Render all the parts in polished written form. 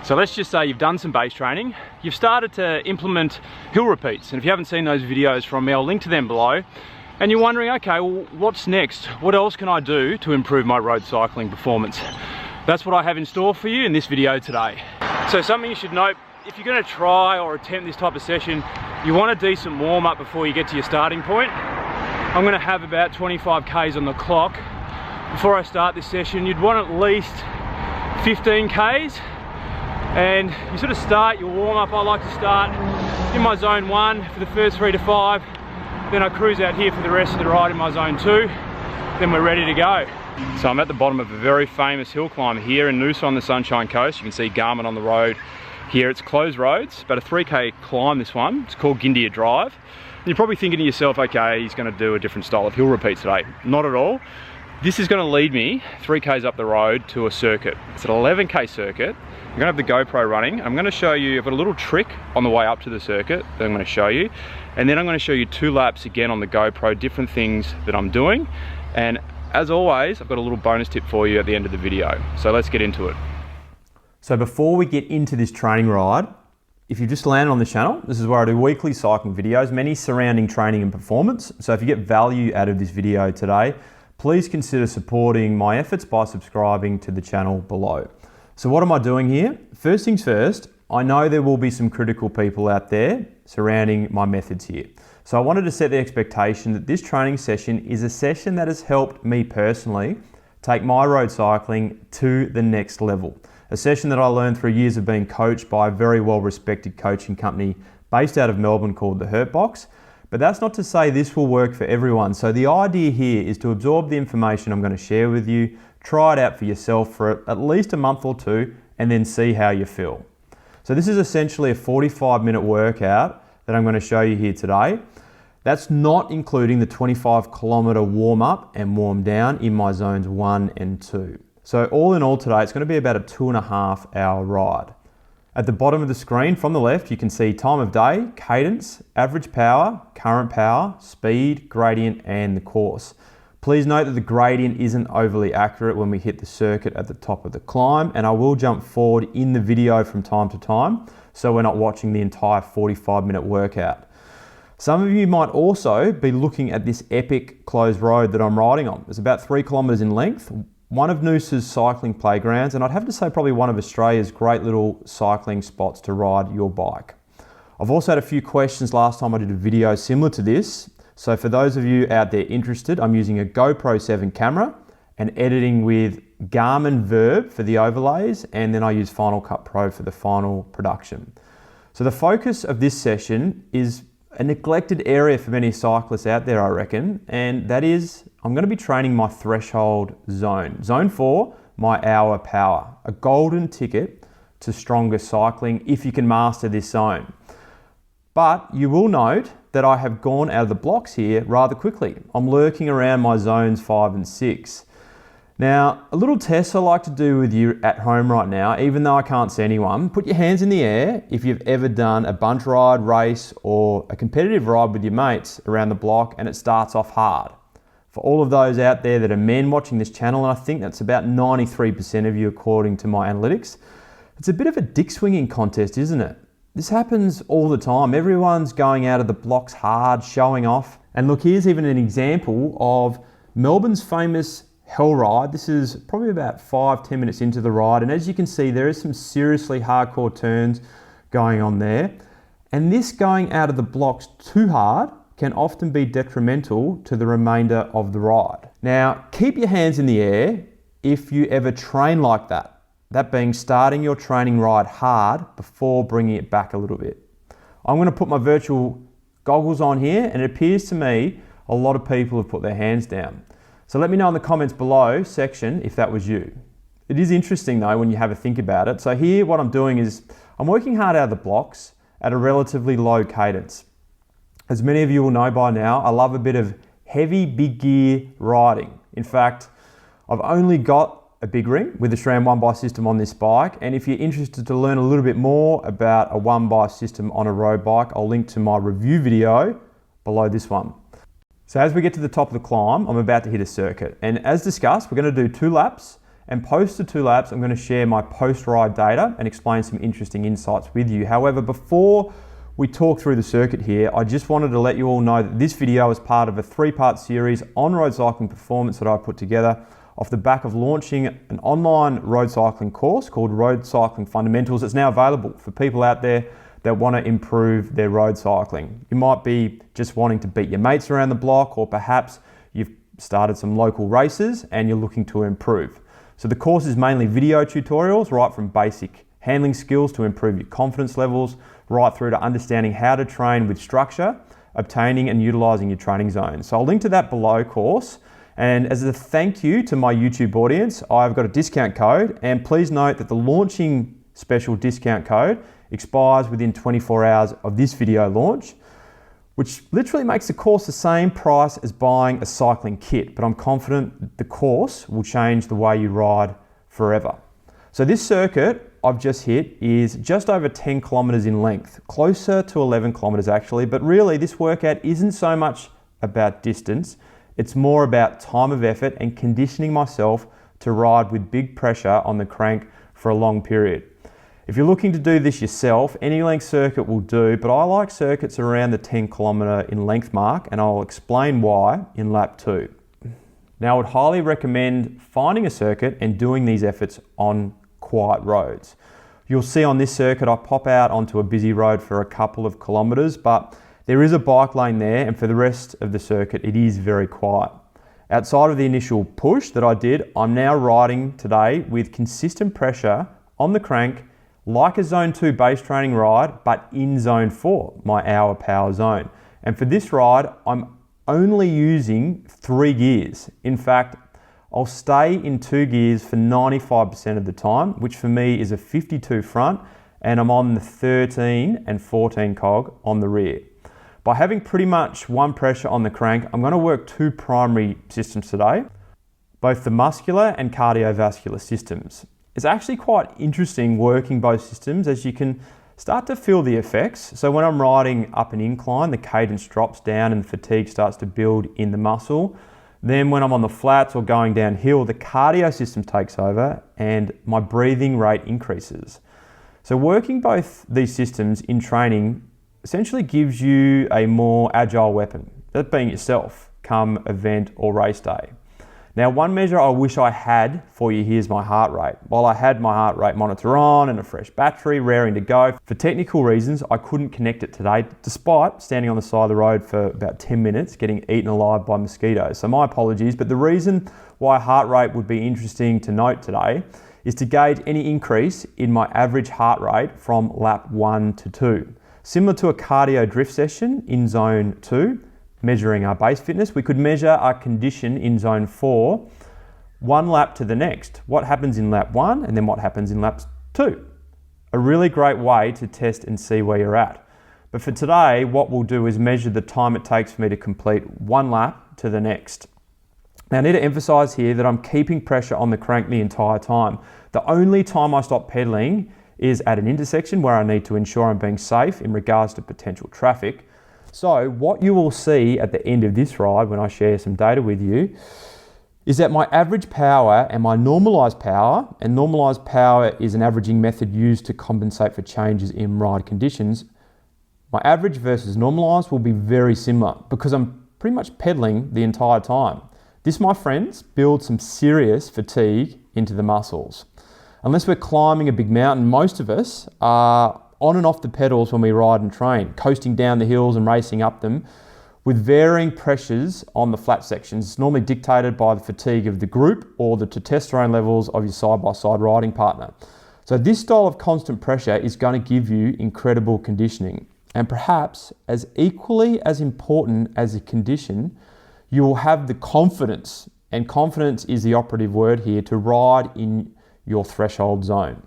So let's just say you've done some base training, you've started to implement hill repeats, and if you haven't seen those videos from me, I'll link to them below, and you're wondering, okay, well, what's next? What else can I do to improve my road cycling performance? That's what I have in store for you in this video today. So something you should note, if you're going to try or attempt this type of session, you want a decent warm-up before you get to your starting point. I'm going to have about 25 Ks on the clock. Before I start this session, you'd want at least 15 Ks. And you sort of start your warm-up. I like to start in my zone 1 for the first 3 to 5, then I cruise out here for the rest of the ride in my zone 2, then we're ready to go. So I'm at the bottom of a very famous hill climb here in Noosa on the Sunshine Coast. You can see Garmin on the road here. It's closed roads, about a 3K climb, this one. It's called Gyndia Drive. And you're probably thinking to yourself, okay, he's going to do a different style of hill repeat today. Not at all. This is going to lead me 3Ks up the road to a circuit. It's an 11K circuit. I'm going to have the GoPro running. I'm going to show you, I've got a little trick on the way up to the circuit that I'm going to show you. And then I'm going to show you 2 laps again on the GoPro, different things that I'm doing. And as always, I've got a little bonus tip for you at the end of the video. So let's get into it. So before we get into this training ride, if you just landed on the channel, this is where I do weekly cycling videos, many surrounding training and performance. So if you get value out of this video today, please consider supporting my efforts by subscribing to the channel below. So what am I doing here? First things first, I know there will be some critical people out there surrounding my methods here. So I wanted to set the expectation that this training session is a session that has helped me personally take my road cycling to the next level. A session that I learned through years of being coached by a very well-respected coaching company based out of Melbourne called The Hurt Box. But that's not to say this will work for everyone. So the idea here is to absorb the information I'm going to share with you, try it out for yourself for at least a month or 2, and then see how you feel. So this is essentially a 45-minute workout that I'm going to show you here today. That's not including the 25-kilometer warm up and warm down in my zones 1 and 2. So all in all today, it's going to be about a 2.5 hour ride. At the bottom of the screen from the left, you can see time of day, cadence, average power, current power, speed, gradient, and the course. Please note that the gradient isn't overly accurate when we hit the circuit at the top of the climb, and I will jump forward in the video from time to time, so we're not watching the entire 45-minute workout. Some of you might also be looking at this epic closed road that I'm riding on. It's about 3 kilometers in length, one of Noosa's cycling playgrounds, and I'd have to say probably one of Australia's great little cycling spots to ride your bike. I've also had a few questions last time I did a video similar to this. So for those of you out there interested, I'm using a GoPro 7 camera and editing with Garmin Verb for the overlays, and then I use Final Cut Pro for the final production. So the focus of this session is a neglected area for many cyclists out there, I reckon, and that is I'm going to be training my threshold zone. Zone 4, my hour power, a golden ticket to stronger cycling if you can master this zone. But you will note that I have gone out of the blocks here rather quickly. I'm lurking around my zones 5 and 6. Now, a little test I like to do with you at home right now, even though I can't see anyone, put your hands in the air if you've ever done a bunch ride, race, or a competitive ride with your mates around the block and it starts off hard. For all of those out there that are men watching this channel, and I think that's about 93% of you according to my analytics, it's a bit of a dick swinging contest, isn't it? This happens all the time. Everyone's going out of the blocks hard, showing off. And look, here's even an example of Melbourne's famous hell ride. This is probably about 5-10 minutes into the ride, and as you can see, there is some seriously hardcore turns going on there. And this going out of the blocks too hard can often be detrimental to the remainder of the ride. Now, keep your hands in the air if you ever train like that. That being starting your training ride hard before bringing it back a little bit. I'm going to put my virtual goggles on here, and it appears to me a lot of people have put their hands down. So let me know in the comments below section if that was you. It is interesting though when you have a think about it. So here what I'm doing is I'm working hard out of the blocks, at a relatively low cadence. As many of you will know by now, I love a bit of heavy big gear riding. In fact, I've only got a big ring with the SRAM 1x system on this bike, and if you're interested to learn a little bit more about a 1x system on a road bike, I'll link to my review video below this one. So as we get to the top of the climb, I'm about to hit a circuit, and as discussed, we're going to do 2 laps, and post the 2 laps, I'm going to share my post-ride data and explain some interesting insights with you. However, before we talk through the circuit here, I just wanted to let you all know that this video is part of a 3-part series on road cycling performance that I put together off the back of launching an online road cycling course called Road Cycling Fundamentals. It's now available for people out there that want to improve their road cycling. You might be just wanting to beat your mates around the block, or perhaps you've started some local races and you're looking to improve. So the course is mainly video tutorials, right from basic handling skills to improve your confidence levels, right through to understanding how to train with structure, obtaining and utilizing your training zones. So I'll link to that below course. And as a thank you to my YouTube audience, I've got a discount code, and please note that the launching special discount code expires within 24 hours of this video launch, which literally makes the course the same price as buying a cycling kit, but I'm confident the course will change the way you ride forever. So this circuit I've just hit is just over 10 kilometers in length, closer to 11 kilometers actually, but really this workout isn't so much about distance. It's more about time of effort and conditioning myself to ride with big pressure on the crank for a long period. If you're looking to do this yourself, any length circuit will do, but I like circuits around the 10 kilometer in length mark, and I'll explain why in lap 2. Now, I would highly recommend finding a circuit and doing these efforts on quiet roads. You'll see on this circuit, I pop out onto a busy road for a couple of kilometers, but there is a bike lane there, and for the rest of the circuit, it is very quiet. Outside of the initial push that I did, I'm now riding today with consistent pressure on the crank, like a zone 2 base training ride, but in zone 4, my hour power zone. And for this ride, I'm only using 3 gears. In fact, I'll stay in 2 gears for 95% of the time, which for me is a 52 front, and I'm on the 13 and 14 cog on the rear. By having pretty much one pressure on the crank, I'm going to work 2 primary systems today, both the muscular and cardiovascular systems. It's actually quite interesting working both systems, as you can start to feel the effects. So when I'm riding up an incline, the cadence drops down and fatigue starts to build in the muscle. Then when I'm on the flats or going downhill, the cardio system takes over and my breathing rate increases. So working both these systems in training essentially gives you a more agile weapon, that being yourself, come event or race day. Now, one measure I wish I had for you here is my heart rate. While I had my heart rate monitor on and a fresh battery raring to go, for technical reasons, I couldn't connect it today, despite standing on the side of the road for about 10 minutes, getting eaten alive by mosquitoes. So my apologies, but the reason why heart rate would be interesting to note today is to gauge any increase in my average heart rate from lap 1 to 2. Similar to a cardio drift session in zone 2, measuring our base fitness, we could measure our condition in zone 4, 1 lap to the next. What happens in lap 1 and then what happens in lap 2. A really great way to test and see where you're at. But for today, what we'll do is measure the time it takes for me to complete 1 lap to the next. Now I need to emphasize here that I'm keeping pressure on the crank the entire time. The only time I stop pedaling is at an intersection where I need to ensure I'm being safe in regards to potential traffic. So what you will see at the end of this ride, when I share some data with you, is that my average power and my normalized power, and normalized power is an averaging method used to compensate for changes in ride conditions, my average versus normalized will be very similar because I'm pretty much pedaling the entire time. This, my friends, builds some serious fatigue into the muscles. Unless we're climbing a big mountain, most of us are on and off the pedals when we ride and train, coasting down the hills and racing up them with varying pressures on the flat sections. It's normally dictated by the fatigue of the group or the testosterone levels of your side-by-side riding partner. So this style of constant pressure is going to give you incredible conditioning. And perhaps as equally as important as the condition, you will have the confidence, and confidence is the operative word here, to ride in your threshold zone.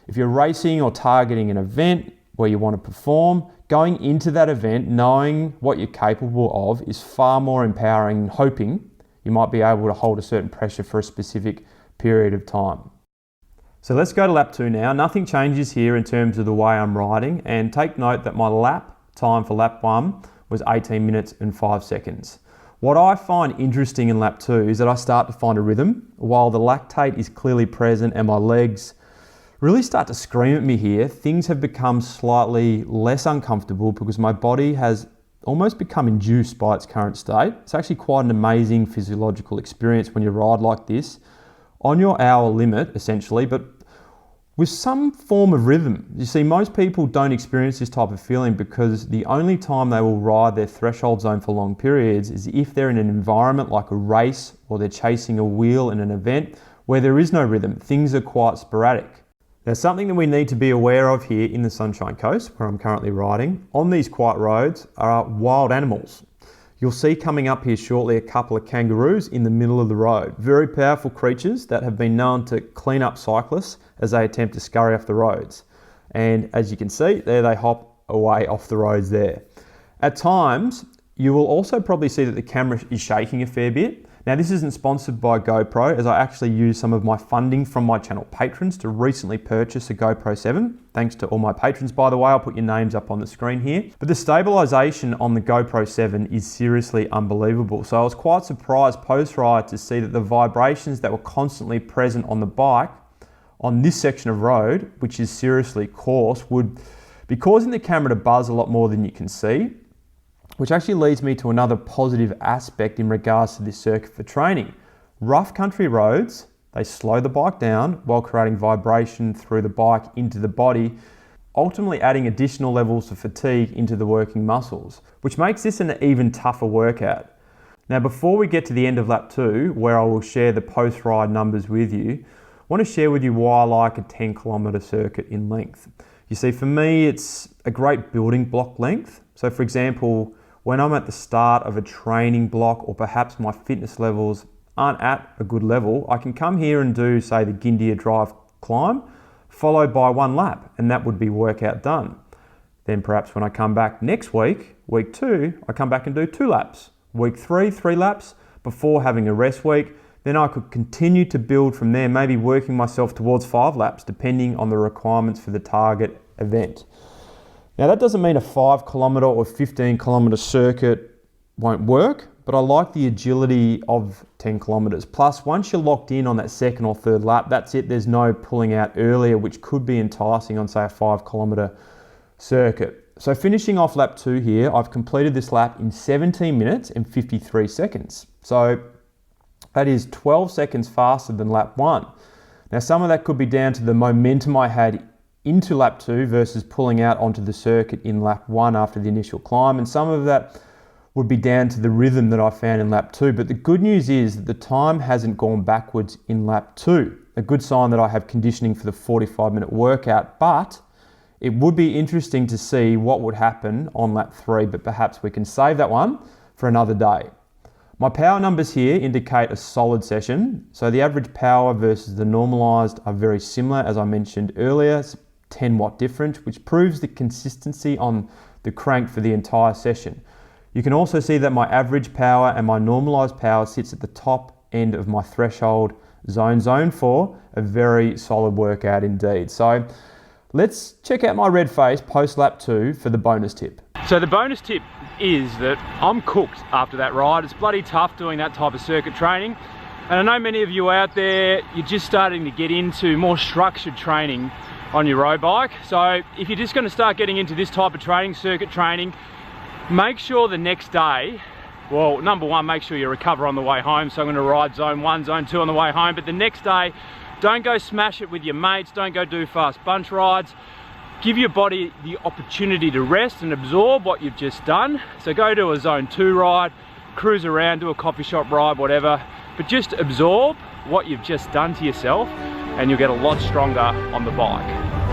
If you're racing or targeting an event, where you want to perform, going into that event knowing what you're capable of is far more empowering than hoping you might be able to hold a certain pressure for a specific period of time. So let's go to lap 2 now. Nothing changes here in terms of the way I'm riding, and take note that my lap time for lap 1 was 18 minutes and 5 seconds. What I find interesting in lap 2 is that I start to find a rhythm. While the lactate is clearly present and my legs really start to scream at me here, things have become slightly less uncomfortable because my body has almost become induced by its current state. It's actually quite an amazing physiological experience when you ride like this on your hour limit essentially, but with some form of rhythm. You see, most people don't experience this type of feeling because the only time they will ride their threshold zone for long periods is if they're in an environment like a race or they're chasing a wheel in an event where there is no rhythm. Things are quite sporadic. Now, something that we need to be aware of here in the Sunshine Coast, where I'm currently riding, on these quiet roads are wild animals. You'll see coming up here shortly a couple of kangaroos in the middle of the road. Very powerful creatures that have been known to clean up cyclists as they attempt to scurry off the roads. And as you can see, there they hop away off the roads there. At times, you will also probably see that the camera is shaking a fair bit. Now, this isn't sponsored by GoPro, as I actually use some of my funding from my channel patrons to recently purchase a GoPro 7. Thanks to all my patrons, by the way. I'll put your names up on the screen here. But the stabilization on the GoPro 7 is seriously unbelievable. So I was quite surprised post-ride to see that the vibrations that were constantly present on the bike on this section of road, which is seriously coarse, would be causing the camera to buzz a lot more than you can see, which actually leads me to another positive aspect in regards to this circuit for training. Rough country roads, they slow the bike down while creating vibration through the bike into the body, ultimately adding additional levels of fatigue into the working muscles, which makes this an even tougher workout. Now, before we get to the end of lap 2, where I will share the post-ride numbers with you, I want to share with you why I like a 10-kilometre circuit in length. You see, for me, it's a great building block length. So for example, when I'm at the start of a training block or perhaps my fitness levels aren't at a good level, I can come here and do, say, the Gyndia Drive climb, followed by 1 lap, and that would be workout done. Then perhaps when I come back next week, week 2, I come back and do 2 laps. Week 3, 3 laps, before having a rest week. Then I could continue to build from there, maybe working myself towards 5 laps, depending on the requirements for the target event. Now, that doesn't mean a 5-kilometre or 15-kilometre circuit won't work, but I like the agility of 10 kilometres. Plus, once you're locked in on that 2nd or 3rd lap, that's it. There's no pulling out earlier, which could be enticing on, say, a 5-kilometre circuit. So finishing off lap 2 here, I've completed this lap in 17 minutes and 53 seconds. So that is 12 seconds faster than lap 1. Now, some of that could be down to the momentum I had into lap 2 versus pulling out onto the circuit in lap 1 after the initial climb, and some of that would be down to the rhythm that I found in lap 2. But the good news is that the time hasn't gone backwards in lap 2, a good sign that I have conditioning for the 45-minute workout. But it would be interesting to see what would happen on lap 3, but perhaps we can save that one for another day. My power numbers here indicate a solid session. So the average power versus the normalized are very similar, as I mentioned earlier. 10 watt difference, which proves the consistency on the crank for the entire session. You can also see that my average power and my normalized power sits at the top end of my threshold zone 4, a very solid workout indeed. So let's check out my red face post lap 2 for the bonus tip. So the bonus tip is that I'm cooked after that ride. It's bloody tough doing that type of circuit training. And I know many of you out there, you're just starting to get into more structured training on your road bike. So if you're just going to start getting into this type of training, circuit training, make sure the next day, well, number one, make sure you recover on the way home. So I'm going to ride zone 1, zone 2 on the way home, but the next day, don't go smash it with your mates, don't go do fast bunch rides. Give your body the opportunity to rest and absorb what you've just done. So go do a zone 2 ride, cruise around, do a coffee shop ride, whatever, but just absorb what you've just done to yourself, and you'll get a lot stronger on the bike.